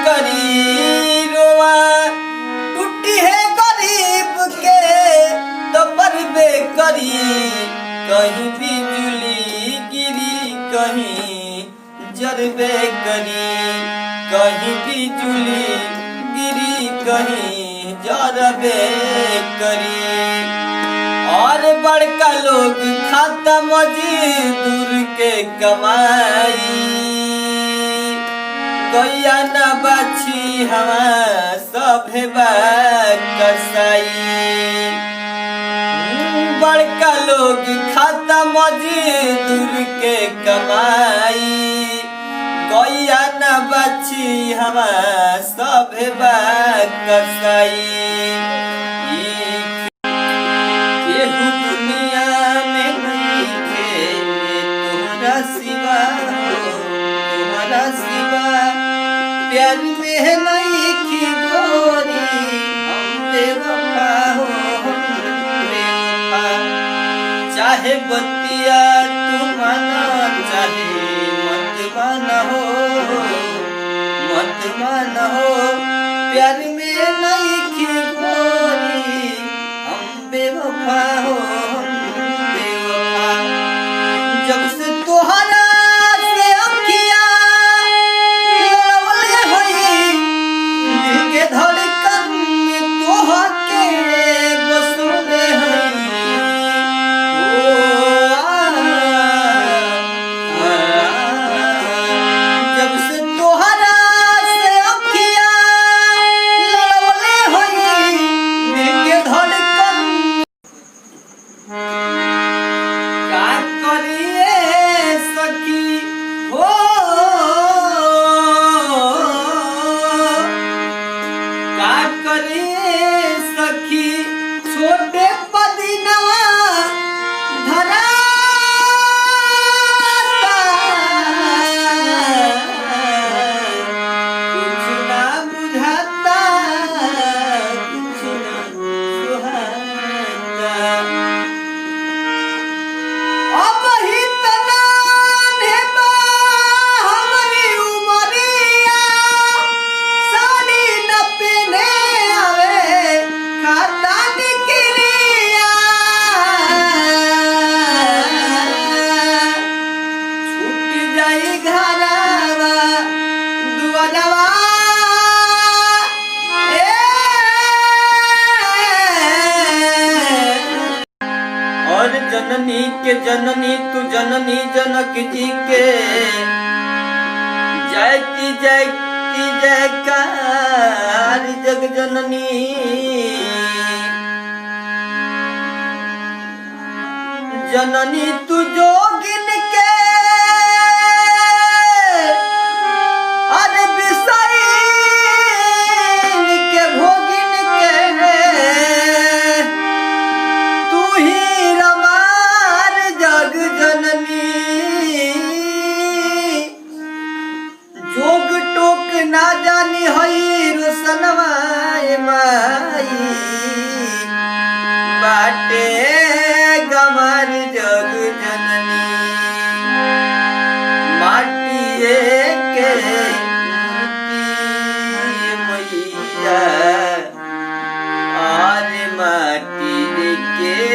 करी रोआ टूटी है गरीब के तो परबे करी कहीं बिजली गिरी कहीं जरबे करी कहीं बिजली गिरी कहीं जरबे करी और बड़का लोग खाता मजदूर के कमाई गैया न बची हवा सब कसाई बड़का लोग खाता मजदूर के कमाई गैया न बची हवा सब कसाई प्यार में नहीं की गोरी हम बेवफा हो हम बेवफा चाहे बतिया तू माना चाहे मत माना हो प्यार में नहीं की गोरी हम बेवफा हो हम बेवफा जब से तोहरा जननी के जननी तू जननी जनक जी के जयती जयती जयकार जग जननी जननी तू जोगिन के अरे बिसाई के भोगिन के तू ही जोग टोक ना जानी हई रोशनवाए माई बाटे गमर जग जननी माटिए के मूर्ति मैया आज माटी के